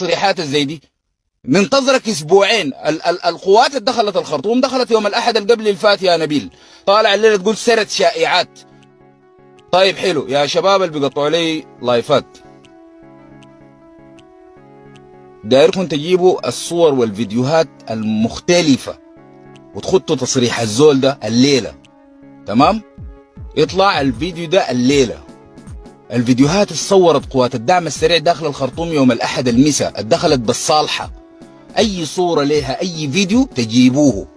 التصريحات الزي دي؟ ننتظرك اسبوعين. القوات اللي دخلت الخرطوم دخلت يوم الاحد اللي قبل الفات يا نبيل، طالع الليله تقول سرد شائعات. طيب حلو يا شباب اللي بيقطعوا لي لايفات، دايركم تجيبوا الصور والفيديوهات المختلفه وتخطوا تصريح الزول ده الليله، تمام؟ يطلع الفيديو ده الليله. الفيديوهات اللي صورت قوات الدعم السريع داخل الخرطوم يوم الاحد المساء دخلت بالصالحه، اي صوره لها اي فيديو تجيبوه،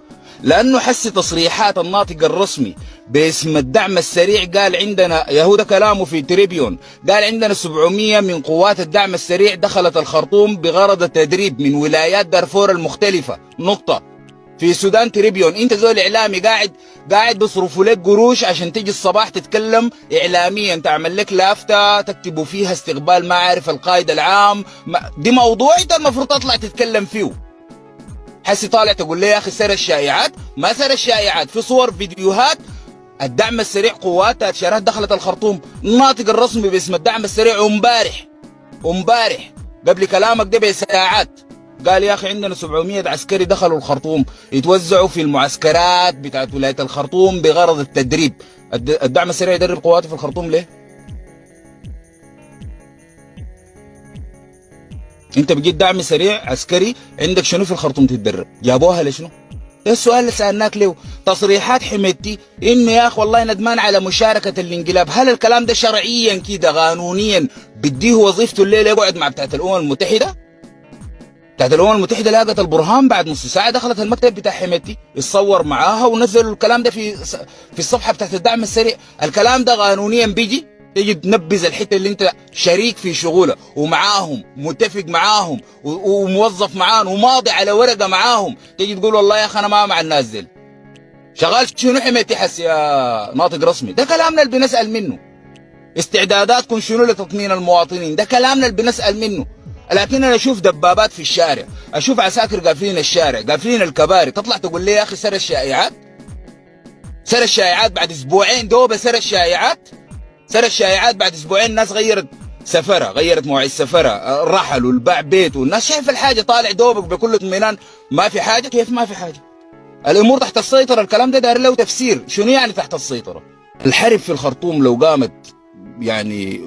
لانه حس تصريحات الناطق الرسمي باسم الدعم السريع قال عندنا يهودا كلامه في تريبيون، قال عندنا 700 من قوات الدعم السريع دخلت الخرطوم بغرض التدريب من ولايات دارفور المختلفه، نقطه. في السودان تريبيون، انت زول اعلامي قاعد بيصرفوا لك قروش عشان تيجي الصباح تتكلم اعلاميا، تعمل لك لافته تكتبوا فيها استقبال ما عارف القائد العام، دي موضوع انت المفروض تطلع تتكلم فيه. حسي طالع تقول لي يا اخي سر الشائعات، ما سر الشائعات، في صور فيديوهات الدعم السريع قواتها شارات دخلت الخرطوم، الناطق الرسمي باسم الدعم السريع امبارح قبل كلامك ده بساعات قال يا اخي عندنا 700 عسكري دخلوا الخرطوم يتوزعوا في المعسكرات بتاعت ولايه الخرطوم بغرض التدريب. الدعم السريع يدرب قواته في الخرطوم ليه؟ انت بقيت دعم سريع عسكري عندك شنو في الخرطوم تتدرب؟ جابوها لشنو؟ ده السؤال اللي سالناك له. تصريحات حميدتي انه يا اخي والله ندمان على مشاركه الانقلاب، هل الكلام ده شرعيا كده قانونيا بديه وظيفته الليله يقعد مع بتاعت الامم المتحده؟ بتاعت الامم المتحده لاقت البرهان بعد نص ساعه دخلت المكتب بتاع حميدتي يتصور معاها ونزلوا الكلام ده في الصفحه بتاعت الدعم السريع. الكلام ده قانونيا بيجي تيجي تنبذ الحته اللي انت شريك في شغوله ومعاهم متفق معاهم وموظف معاهم وماضي على ورقه معاهم، تيجي تقول والله يا اخي انا ما مع الناس دي. شغال شنو حميدتي حس يا ناطق رسمي؟ ده كلامنا اللي بنسال منه. استعداداتكم شنو لتطمين المواطنين؟ ده كلامنا اللي بنسال منه. لكن انا اشوف دبابات في الشارع، اشوف عساكر قافلين الشارع قافلين الكباري، تطلع تقول لي يا اخي سر الشائعات؟ سر الشائعات بعد اسبوعين دوبه سر الشائعات؟ سر الشائعات بعد اسبوعين الناس غيرت سفرها، غيرت مواعيد سفرها، رحلوا الباع بيته، والناس شايف الحاجه طالع دوبك بكل اطمئنان، ما في حاجه. كيف ما في حاجه؟ الامور تحت السيطره. الكلام ده داير له تفسير، شنو يعني تحت السيطره؟ الحرب في الخرطوم لو قامت يعني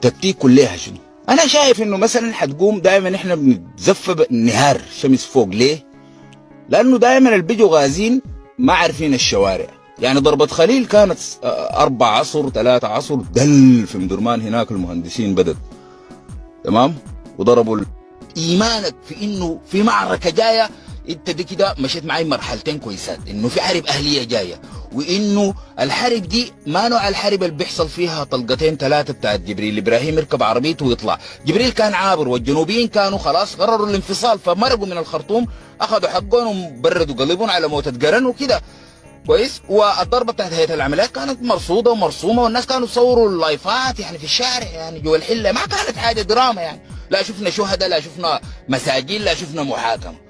تكتيك كلها شنو؟ انا شايف انه مثلا حتقوم دائما احنا بنتزفى نهار شمس فوق. ليه؟ لانه دائما اللي بيجوا غازين ما عارفين الشوارع. يعني ضربة خليل كانت 4 عصر 3 عصر دل في مدرمان هناك المهندسين بدت، تمام؟ وضربوا ايمانك في انه في معركة جاية، انت دي كده مشيت معي مرحلتين كويسات، انه في حرب اهلية جاية، وانه الحرب دي ما نوع الحرب اللي بيحصل فيها طلقتين 3 بتاعت جبريل. ابراهيم يركب عربيته ويطلع، جبريل كان عابر والجنوبيين كانوا خلاص قرروا الانفصال، فمرقوا من الخرطوم اخذوا حقهم وبردوا قلبهم على موتة قرن وكده كويس. والضربه بتاعت هيئه العمليات كانت مرصوده ومرسومه، والناس كانوا يصوروا اللايفات يعني في الشارع، يعني جوا الحله، ما كانت حاجه دراما يعني، لا شفنا شهداء لا شفنا مساجين لا شفنا محاكمه.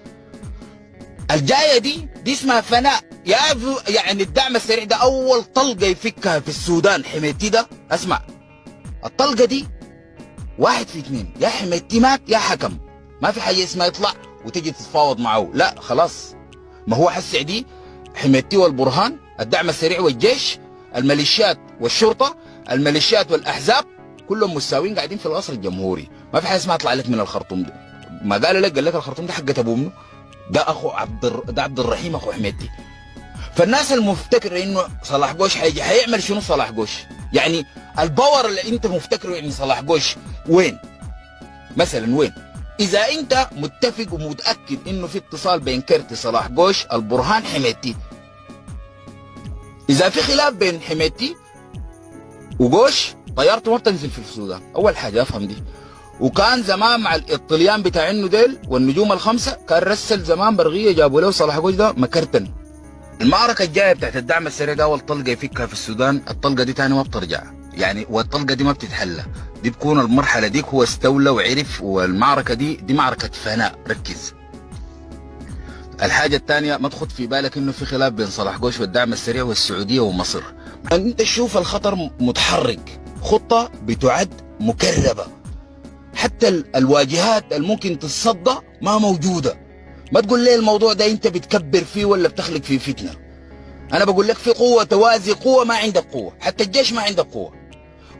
الجايه دي اسمها فناء. يعني الدعم السريع ده اول طلقه يفكها في السودان حميدتي ده. اسمع، الطلقه دي 1 في 2، يا حميدتي مات يا حكم، ما في حاجه اسمها يطلع وتجي تتفاوض معه، لا خلاص. ما هو حسع دي حميدتي والبرهان، الدعم السريع والجيش، الميليشيات والشرطه، الميليشيات والاحزاب، كلهم مساويين قاعدين في القصر الجمهوري. ما في حاجه اسمها اطلع لك من الخرطوم ده. ما قال لك الخرطوم ده حقة ابو منه، ده اخو عبد الرحيم اخو حميدتي. فالناس المفتكره انه صلاح قوش هيعمل شنو؟ صلاح قوش يعني الباور اللي انت مفتكره يعني صلاح قوش وين؟ مثلا وين؟ اذا انت متفق ومتاكد انه في اتصال بين كرتي صلاح قوش البرهان حميدتي، اذا في خلاف بين حميدتي وقوش طيارته ما بتنزل في السودان، اول حاجه افهم دي. وكان زمان مع الطليان بتاع انه ديل والنجوم ال5 كان رسل زمان برغيه جابوا له صلاح قوش ده مكرتن. المعركه الجايه بتاعت الدعم السريع ده اول طلقه يفكها في السودان، الطلقه دي تاني ما بترجع يعني، والطلقه دي ما بتتحلى، دي بتكون المرحله ديك هو استولى وعرف، والمعركه دي معركه فناء. ركز. الحاجه الثانيه ما تخط في بالك انه في خلاف بين صلاح قوش والدعم السريع والسعوديه ومصر. انت تشوف الخطر متحرك، خطه بتعد مكربه. حتى الواجهات اللي ممكن تتصدى ما موجودة. ما تقول لي الموضوع ده انت بتكبر فيه ولا بتخلق فيه فتنة. انا بقول لك في قوة توازي قوة، ما عندك قوة، حتى الجيش ما عندك قوة.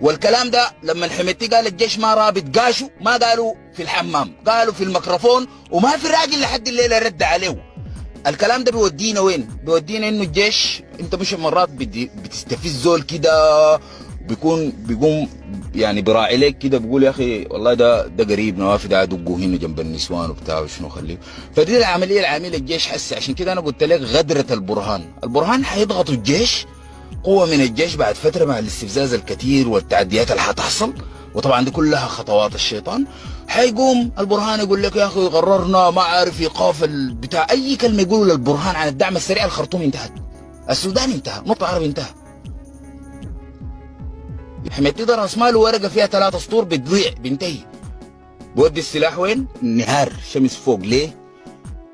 والكلام ده لما الحميتي قال الجيش ما رابط قاشوا، ما قالوا في الحمام، قالوا في الميكروفون، وما في راجل لحد الليلة رد عليه. الكلام ده بيودينا وين؟ بيودينا انه الجيش انت مش مرات بتستفز زول كده، بيقوم يعني براعي لك كده، بيقول يا اخي والله ده قريب نوافذ قاعد دقوا هنا جنب النسوان وبتاع وشنو خليه. فدي العمليه العامله الجيش حسي. عشان كده انا قلت لك غدره البرهان حيضغطوا الجيش، قوه من الجيش بعد فتره مع الاستفزاز الكثير والتعديات اللي حتحصل، وطبعا دي كلها خطوات الشيطان. حيقوم البرهان يقول لك يا اخي قررنا ما عارف ايقاف بتاع اي كلمه يقولوا للبرهان عن الدعم السريع. الخرطوم انتهت، السودان انتهى، النطق العربي انتهى. حميتي ده راس ماله ورقه فيها 3 سطور بتضيع بينتهي. بودي السلاح وين؟ نهار شمس فوق. ليه؟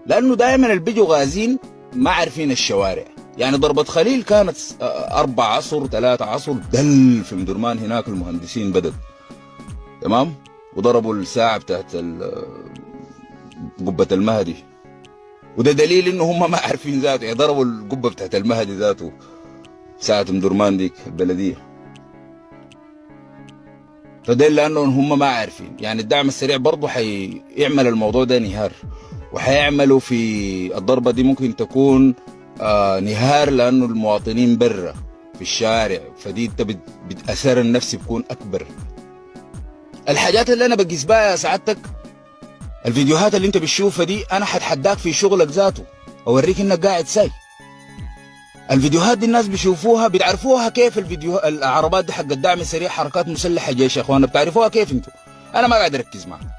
لانه دائما اللي بيجوا غازين ما عارفين الشوارع. يعني ضربة خليل كانت 4 عصر 3 عصر دل في مدرمان، هناك المهندسين بدت تمام، وضربوا الساعة بتاعت قبة المهدي، وده دليل انه هم ما عارفين ذاته. يعني ضربوا القبة بتاعت المهدي ذاته ساعة مدرمان ديك البلدية، فدل لانه هم ما عارفين. يعني الدعم السريع برضه حيعمل الموضوع ده نهار، وحيعملوا في الضربة دي ممكن تكون نهار، لانه المواطنين برا في الشارع، فدي انت بتأثر النفسي بيكون اكبر. الحاجات اللي انا بقيس بها يا سعادتك، الفيديوهات اللي انت بتشوفها دي، انا حتحداك في شغلك ذاته، اوريك انك قاعد ساي. الفيديوهات دي الناس بيشوفوها بتعرفوها كيف. العربات دي حق الدعم السريع حركات مسلحه جيش يا اخوانا، بتعرفوها كيف انتوا؟ انا ما قاعد اركز معها،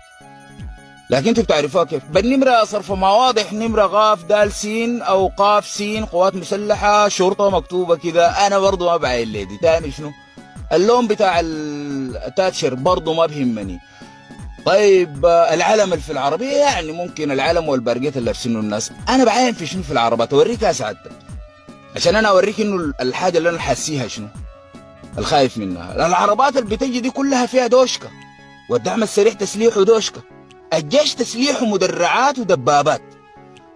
لكن انتوا بتعرفوها كيف. بالنمره صرف ما واضح، نمره غاف دال سين او قاف سين، قوات مسلحه شرطه مكتوبه كده. انا برضه ما بعين لي دي. تاني شنو؟ اللون بتاع التاتشر برضه ما بهمني. طيب العلم اللي في العربيه، يعني ممكن العلم والبرقيت اللي لابسينه الناس. انا بعين في شنو في العربات؟ اوريك يا سعادتك، عشان انا اوريك انه الحاجه اللي انا حاسيها شنو، الخايف منها. العربات اللي بتجي دي كلها فيها دوشكه، والدعم السريع تسليحه دوشكه، الجيش تسليحه مدرعات ودبابات.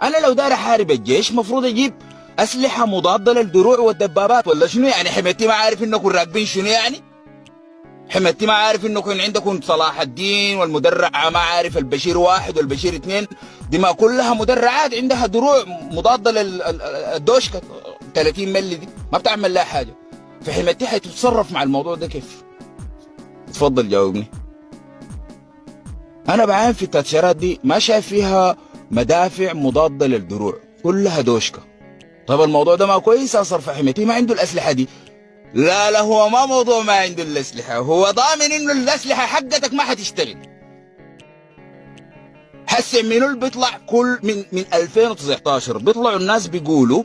انا لو داير احارب الجيش مفروض اجيب اسلحه مضاده للدروع والدبابات، ولا شنو؟ يعني حميتي ما عارف انكم راكبين شنو؟ يعني حميتي ما عارف انكم عندكم صلاح الدين والمدرع، ما عارف البشير 1 والبشير 2، دي ما كلها مدرعات عندها دروع مضاده للدوشكه 30 ملي، دي ما بتعمل لها حاجه. فحميتي حتتصرف مع الموضوع ده كيف؟ اتفضل جاوبني. انا بعين في التاتشيرات دي ما شايف فيها مدافع مضاده للدروع، كلها دوشكه. طب الموضوع ده ما كويس؟ اصرف حميتي ما عنده الاسلحه دي. لا هو ما موضوع ما عنده الاسلحه، هو ضامن انه الاسلحه حقتك ما حتشتغل. حسي منو اللي بيطلع كل من 2019 بيطلعوا الناس بيقولوا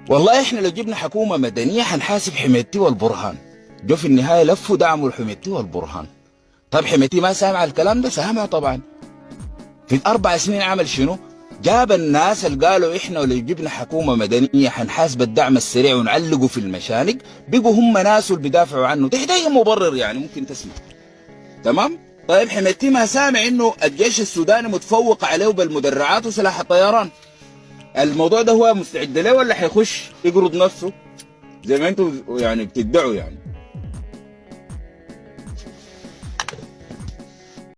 والله احنا لو جبنا حكومه مدنيه حنحاسب حميتي والبرهان. جو في النهايه لفوا دعموا الحميتي والبرهان. طب حميتي ما سامع الكلام ده؟ سامع طبعا. في 4 سنين عمل شنو؟ جاب الناس اللي قالوا احنا لو جبنا حكومه مدنيه حنحاسب الدعم السريع ونعلقوا في المشانق، بقوا هم ناس اللي بيدافعوا عنه. تحتاج مبرر يعني ممكن تسمع. تمام؟ طيب حميتي ما سامع انه الجيش السوداني متفوق عليه بالمدرعات وسلاح الطيران. الموضوع ده هو مستعد له ولا حيخش يقرض نفسه زي ما انتم يعني بتدعوا يعني؟